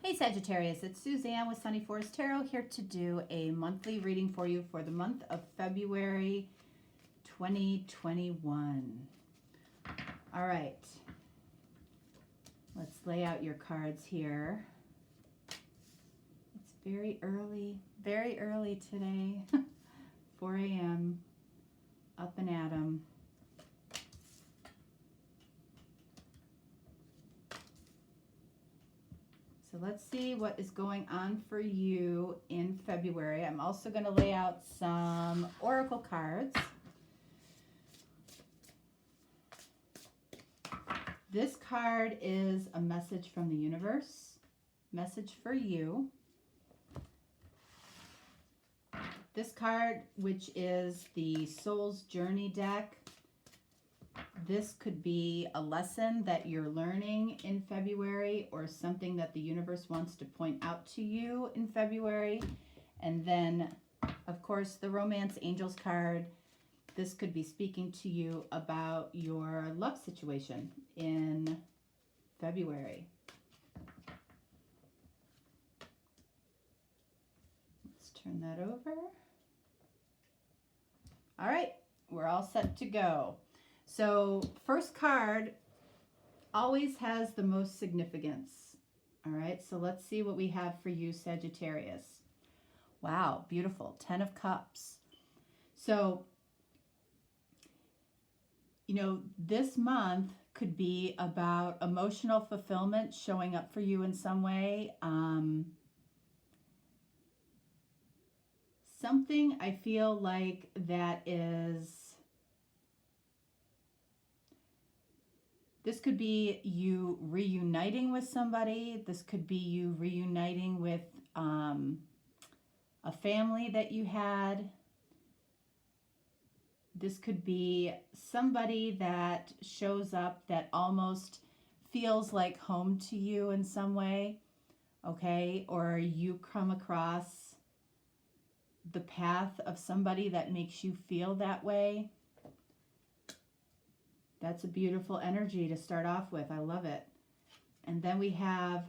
Hey Sagittarius, it's Suzanne with Sunny Forest Tarot here to do a monthly reading for you for the month of February 2021. All right, let's lay out your cards here. It's very early today, 4 a.m., up and at 'em. So let's see what is going on for you in February. I'm also going to lay out some oracle cards. This card is a message from the universe, message for you. This card, which is the Soul's Journey deck, this could be a lesson that you're learning in February or something that the universe wants to point out to you in February. And then, of course, the Romance Angels card. This could be speaking to you about your love situation in February. Let's turn that over. All right, we're all set to go. So first card always has the most significance. All right, so let's see what we have for you, Sagittarius. Wow, beautiful. 10 of Cups. So, you know, this month could be about emotional fulfillment showing up for you in some way. Something I feel like that is... This could be you reuniting with somebody. This could be you reuniting with a family that you had. This could be somebody that shows up that almost feels like home to you in some way, okay? Or you come across the path of somebody that makes you feel that way. That's a beautiful energy to start off with. I love it. And then we have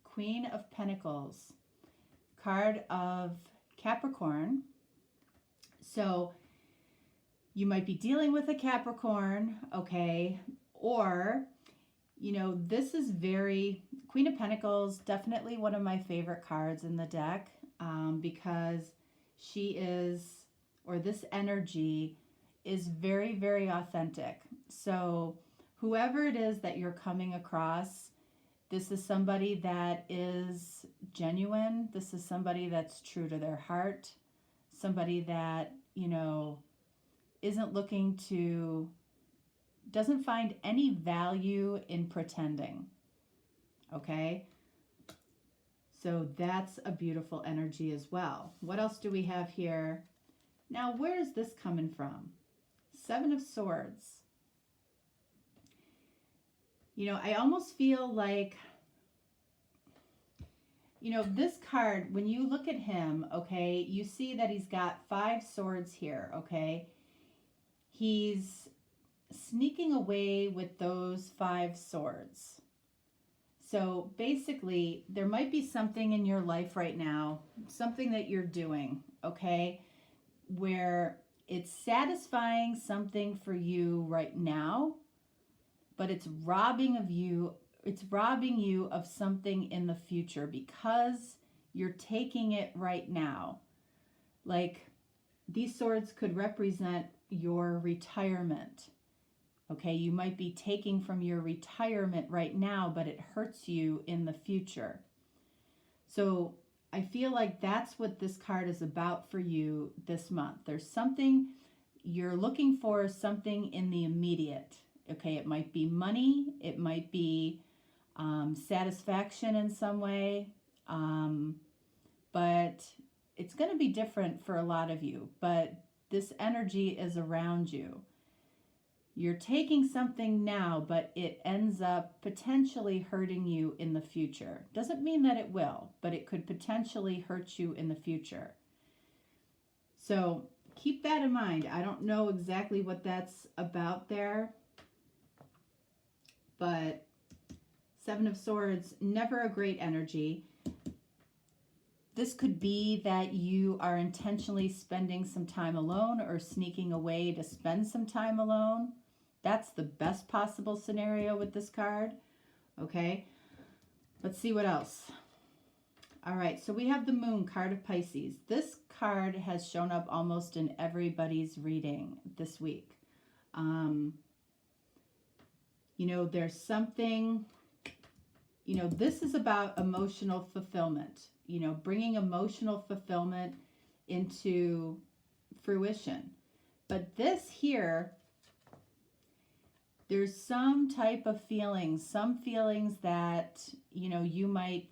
Queen of Pentacles, card of Capricorn. So you might be dealing with a Capricorn, okay? Or, you know, this is very... Queen of Pentacles, definitely one of my favorite cards in the deck because she is, or this energy is very, very authentic. So whoever it is that you're coming across, this is somebody that is genuine. This is somebody that's true to their heart. Somebody that, you know, isn't looking to, doesn't find any value in pretending. Okay? So that's a beautiful energy as well. What else do we have here? Now, where is this coming from? 7 of Swords. You know, I almost feel like, you know, this card, when you look at him, okay, you see that he's got 5 swords here, okay? He's sneaking away with those 5 swords. So basically, there might be something in your life right now, something that you're doing, okay, where it's satisfying something for you right now, but it's robbing you of something in the future because you're taking it right now. Like, these swords could represent your retirement. Okay, you might be taking from your retirement right now, but it hurts you in the future. So I feel like that's what this card is about for you this month. There's something you're looking for, something in the immediate. Okay, it might be money, it might be satisfaction in some way, but it's going to be different for a lot of you. But this energy is around you. You're taking something now, but it ends up potentially hurting you in the future. Doesn't mean that it will, but it could potentially hurt you in the future. So keep that in mind. I don't know exactly what that's about there, but 7 of Swords, never a great energy. This could be that you are intentionally spending some time alone or sneaking away to spend some time alone. That's the best possible scenario with this card. Okay, let's see what else. All right, so we have the Moon, card of Pisces. This card has shown up almost in everybody's reading this week. You know, there's something, you know, this is about emotional fulfillment, you know, bringing emotional fulfillment into fruition. But this here, there's some type of feelings, some feelings that, you know, you might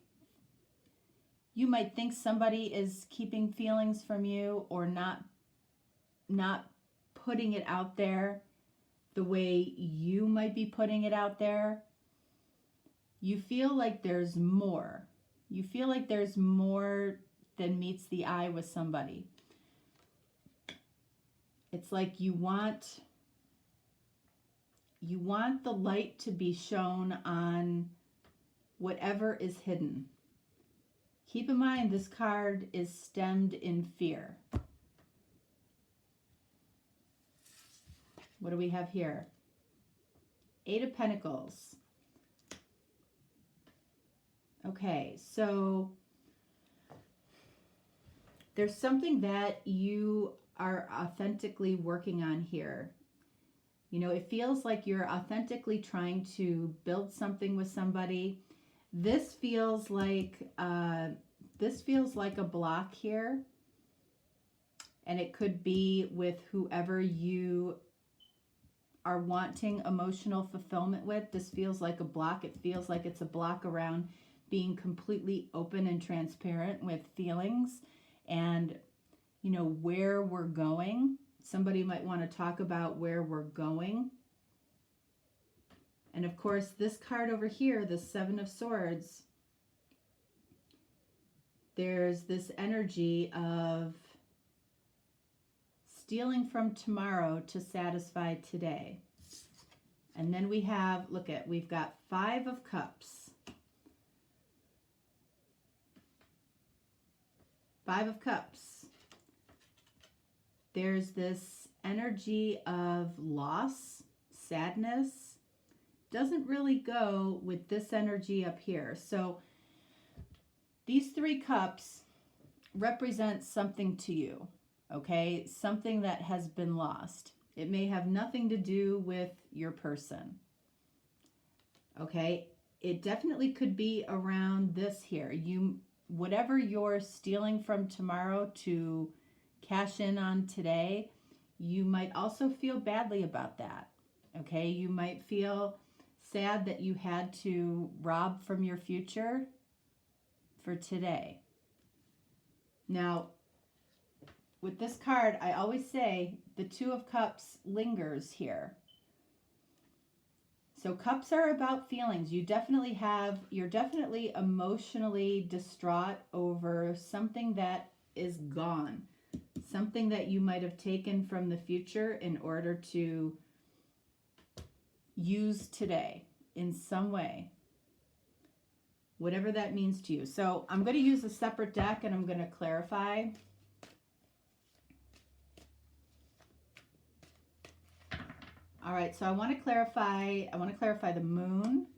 think somebody is keeping feelings from you, or not putting it out there the way you might be putting it out there. You feel like there's more. You feel like there's more than meets the eye with somebody. It's like you want the light to be shown on whatever is hidden. Keep in mind, this card is stemmed in fear. What do we have here? Eight of Pentacles. Okay, so there's something that you are authentically working on here. You know, it feels like you're authentically trying to build something with somebody. This feels like a block here, and it could be with whoever you are wanting emotional fulfillment with. This feels like a block. It feels like it's a block around being completely open and transparent with feelings and, you know, where we're going. Somebody might want to talk about where we're going. And of course, this card over here, the Seven of Swords, there's this energy of stealing from tomorrow to satisfy today. And then we have, we've got Five of Cups. Five of Cups. There's this energy of loss, sadness. Doesn't really go with this energy up here. So these three cups represent something to you, okay? Something that has been lost. It may have nothing to do with your person, okay? It definitely could be around this here. Whatever you're stealing from tomorrow to cash in on today, you might also feel badly about that, okay? You might feel sad that you had to rob from your future for today. Now, with this card, I always say the Two of Cups lingers here. So cups are about feelings. You're definitely emotionally distraught over something that is gone. Something that you might have taken from the future in order to use today in some way. Whatever that means to you. So I'm going to use a separate deck and I'm going to clarify. All right, so I want to clarify the Moon.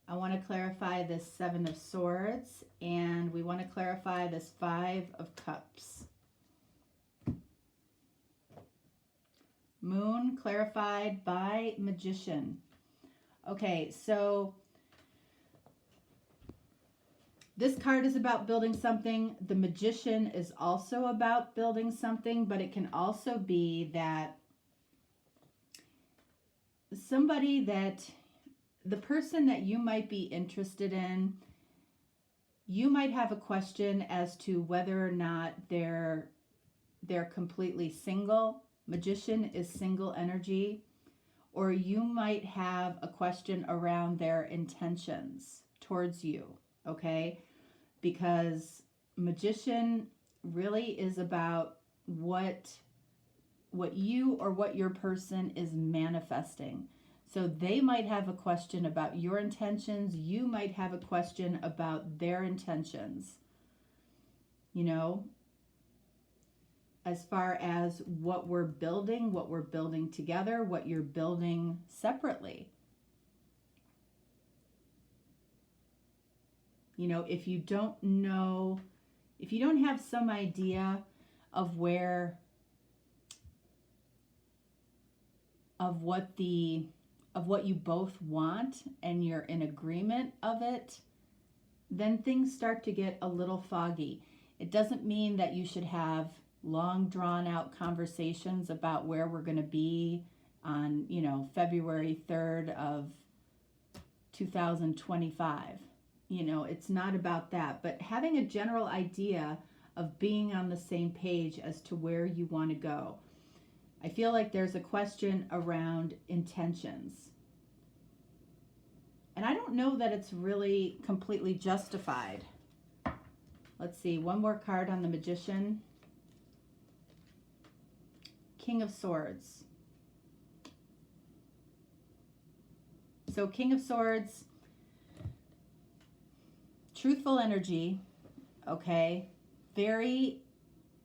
I want to clarify this Seven of Swords, and we want to clarify this Five of Cups. Moon clarified by Magician. Okay, so this card is about building something. The Magician is also about building something, but it can also be that the person that you might be interested in, you might have a question as to whether or not they're completely single. Magician is single energy. Or you might have a question around their intentions towards you, okay? Because Magician really is about what you or what your person is manifesting. So they might have a question about your intentions. You might have a question about their intentions. you know, as far as what we're building together, what you're building separately. You know, if you don't know, if you don't have some idea of where, of what you both want, and you're in agreement of it, then things start to get a little foggy. It doesn't mean that you should have long drawn out conversations about where we're going to be on, you know, February 3rd of 2025. You know, it's not about that, but having a general idea of being on the same page as to where you want to go. I feel like there's a question around intentions. And I don't know that it's really completely justified. Let's see, one more card on the Magician. King of Swords. So King of Swords, truthful energy, okay? Very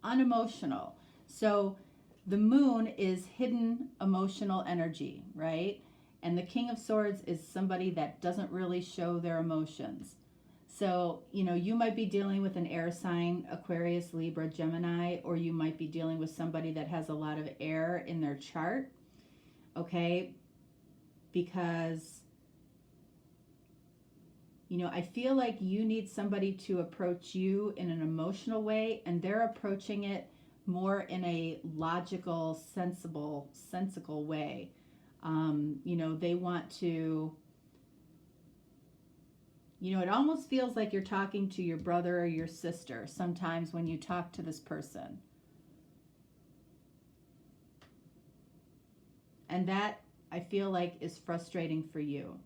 unemotional. So the moon is hidden emotional energy, right? And the King of Swords is somebody that doesn't really show their emotions. So, you know, you might be dealing with an air sign, Aquarius, Libra, Gemini, or you might be dealing with somebody that has a lot of air in their chart, okay? Because, you know, I feel like you need somebody to approach you in an emotional way, and they're approaching it more in a logical, sensical way. You know, they want to, you know, it almost feels like you're talking to your brother or your sister sometimes when you talk to this person. And that, I feel like, is frustrating for you.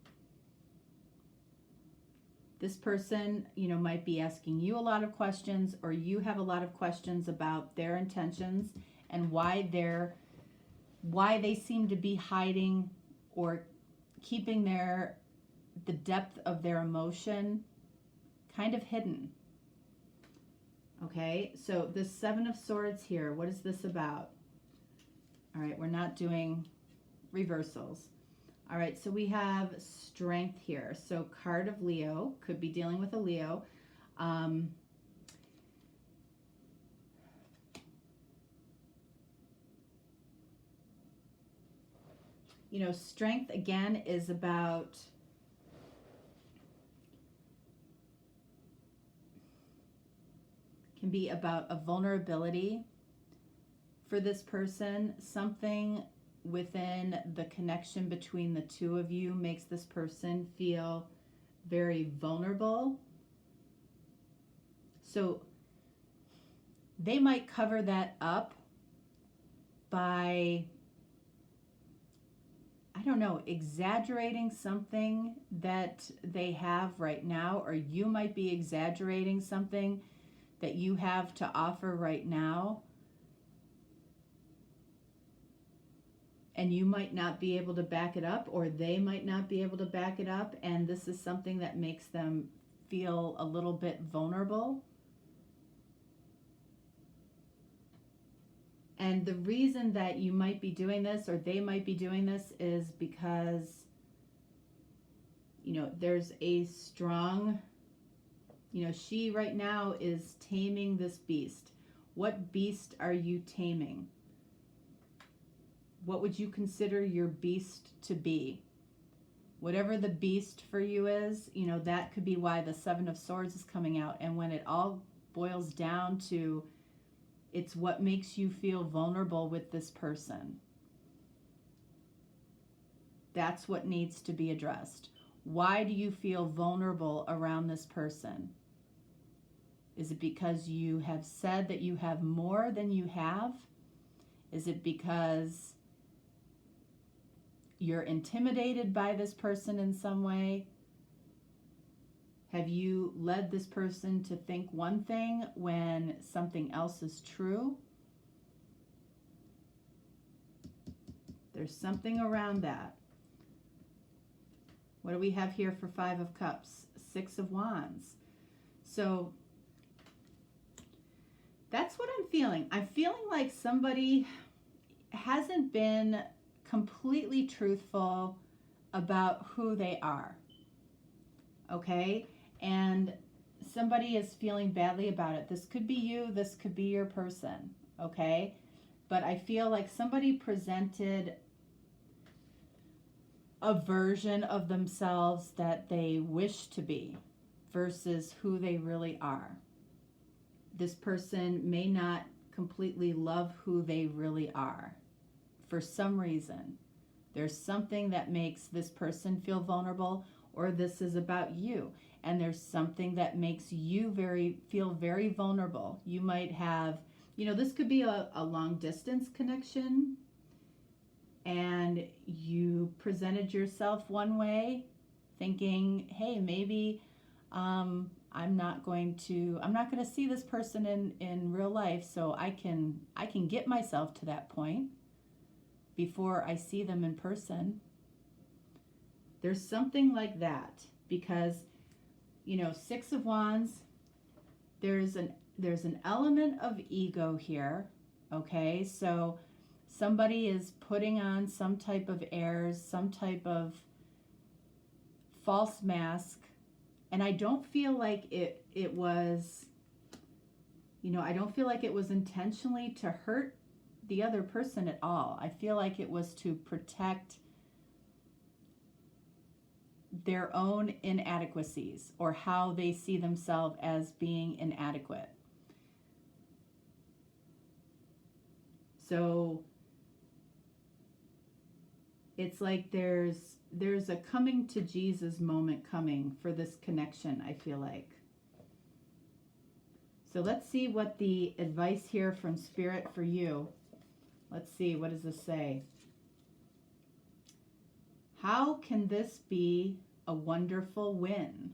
This person, you know, might be asking you a lot of questions, or you have a lot of questions about their intentions and why they seem to be hiding or keeping the depth of their emotion kind of hidden. Okay, so the Seven of Swords here, what is this about? All right, we're not doing reversals. All right, so we have Strength here. So card of Leo, could be dealing with a Leo. You know, Strength again is about can be about a vulnerability for this person. Something within the connection between the two of you makes this person feel very vulnerable. So they might cover that up by, I don't know, exaggerating something that they have right now, or you might be exaggerating something that you have to offer right now. And you might not be able to back it up, or they might not be able to back it up. And this is something that makes them feel a little bit vulnerable. And the reason that you might be doing this, or they might be doing this, is because, you know, there's a strong, you know, she right now is taming this beast. What beast are you taming? What would you consider your beast to be? Whatever the beast for you is, you know, that could be why the Seven of Swords is coming out. And when it all boils down to, it's what makes you feel vulnerable with this person. That's what needs to be addressed. Why do you feel vulnerable around this person? Is it because you have said that you have more than you have? Is it because you're intimidated by this person in some way? Have you led this person to think one thing when something else is true? There's something around that. What do we have here for Five of Cups? Six of Wands. So That's what I'm feeling. I'm feeling like somebody hasn't been completely truthful about who they are. Okay? And somebody is feeling badly about it. This could be you, this could be your person. Okay? But I feel like somebody presented a version of themselves that they wish to be versus who they really are. This person may not completely love who they really are for some reason. There's something that makes this person feel vulnerable, or this is about you. And there's something that makes you feel very vulnerable. You might have, this could be a long distance connection, and you presented yourself one way, thinking, hey, maybe I'm not going to see this person in real life, so I can get myself to that point before I see them in person. There's something like that, because Six of Wands, there's an element of ego here. Okay, so somebody is putting on some type of airs, some type of false mask. And I don't feel like it was, I don't feel like it was intentionally to hurt the other person at all. I feel like it was to protect their own inadequacies, or how they see themselves as being inadequate. So it's like there's a coming to Jesus moment coming for this connection, I feel like. So let's see what the advice here from Spirit for you. Let's see, what does this say? How can this be a wonderful win?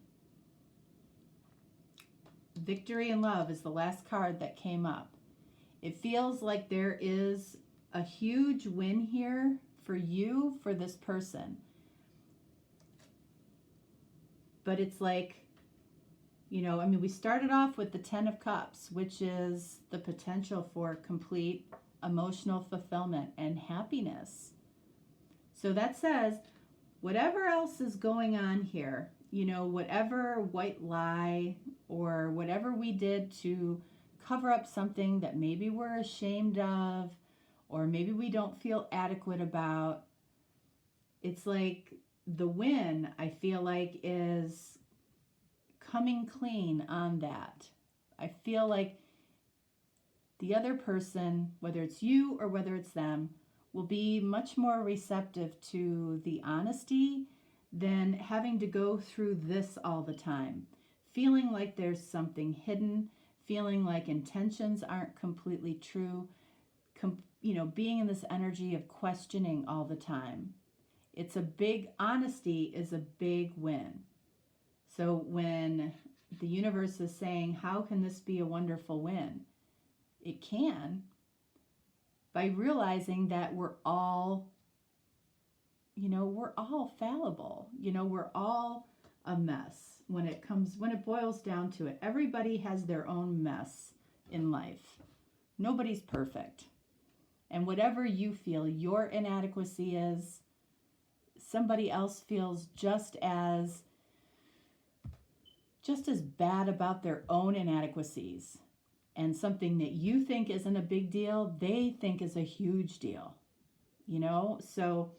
Victory and Love is the last card that came up. It feels like there is a huge win here for you, for this person. But it's like, we started off with the Ten of Cups, which is the potential for complete emotional fulfillment and happiness. So that says, whatever else is going on here, whatever white lie or whatever we did to cover up something that maybe we're ashamed of, or maybe we don't feel adequate about, it's like the win, I feel like, is coming clean on that. I feel like the other person, whether it's you or whether it's them, will be much more receptive to the honesty than having to go through this all the time. Feeling like there's something hidden, feeling like intentions aren't completely true, being in this energy of questioning all the time. Honesty is a big win. So when the universe is saying, how can this be a wonderful win? It can, by realizing that we're all fallible. We're all a mess when it boils down to it. Everybody has their own mess in life. Nobody's perfect. And whatever you feel your inadequacy is, somebody else feels just as bad about their own inadequacies. And something that you think isn't a big deal, they think is a huge deal. So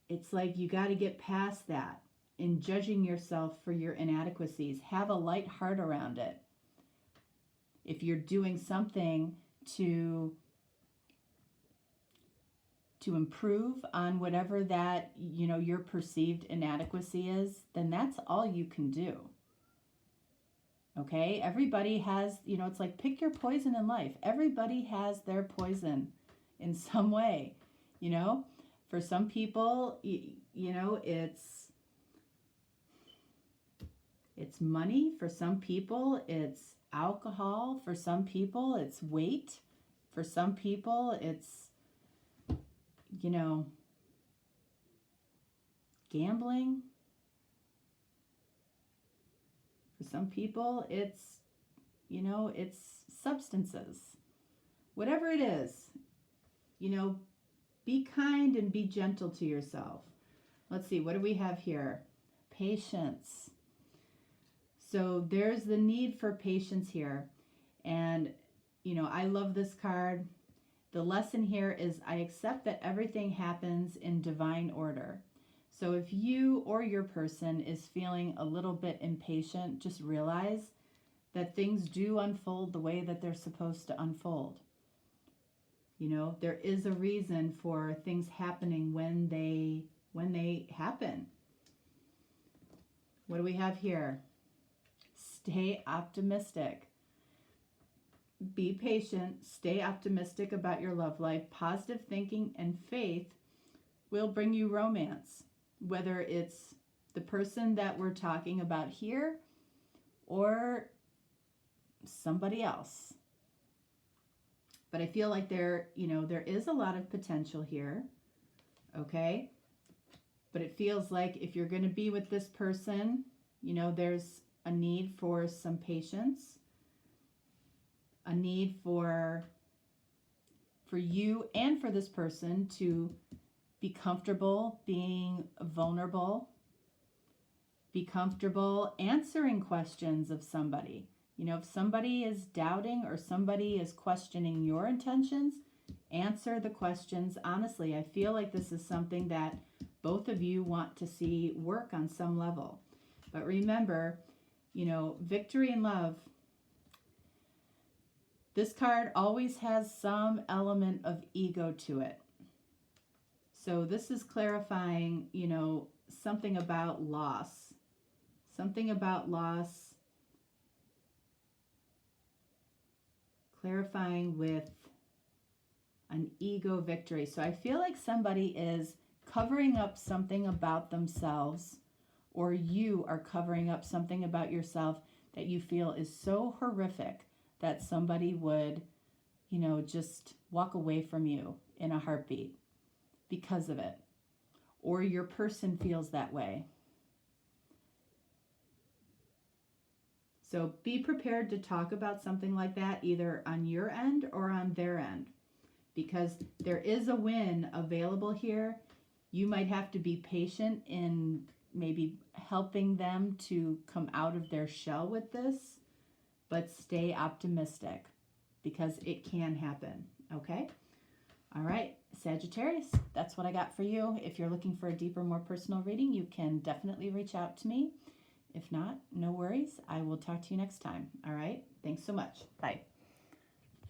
it's like you got to get past that in judging yourself for your inadequacies. Have a light heart around it. If you're doing something to improve on whatever that, your perceived inadequacy is, then that's all you can do. Okay? Everybody has, it's like pick your poison in life. Everybody has their poison in some way. For some people, it's money. For some people, it's alcohol. For some people, it's weight. For some people, it's, gambling. For some people, it's You know, it's substances. Whatever it is, you know, be kind and be gentle to yourself. Let's see, what do we have here? Patience. So there's the need for patience here. And, you know, I love this card. The lesson here is I accept that everything happens in divine order. So if you or your person is feeling a little bit impatient, just realize that things do unfold the way that they're supposed to unfold. You know, there is a reason for things happening when they happen. What do we have here? Stay optimistic. Be patient. Stay optimistic about your love life. Positive thinking and faith will bring you romance, whether it's the person that we're talking about here or somebody else. But I feel like there is a lot of potential here, okay? But it feels like if you're going to be with this person, you know, there's a need for some patience, a need for you and for this person to be comfortable being vulnerable, be comfortable answering questions of somebody. You know, if somebody is doubting or somebody is questioning your intentions, answer the questions honestly. I feel like this is something that both of you want to see work on some level. But remember, you know, victory in love, this card always has some element of ego to it. So this is clarifying, you know, something about loss. Something about loss. Clarifying with an ego victory. So I feel like somebody is covering up something about themselves, or you are covering up something about yourself that you feel is so horrific that somebody would, you know, just walk away from you in a heartbeat because of it. Or your person feels that way. So be prepared to talk about something like that either on your end or on their end, because there is a win available here. You might have to be patient in maybe helping them to come out of their shell with this, but stay optimistic because it can happen, okay? All right, Sagittarius, that's what I got for you. If you're looking for a deeper, more personal reading, you can definitely reach out to me. If not, no worries. I will talk to you next time. All right. Thanks so much. Bye.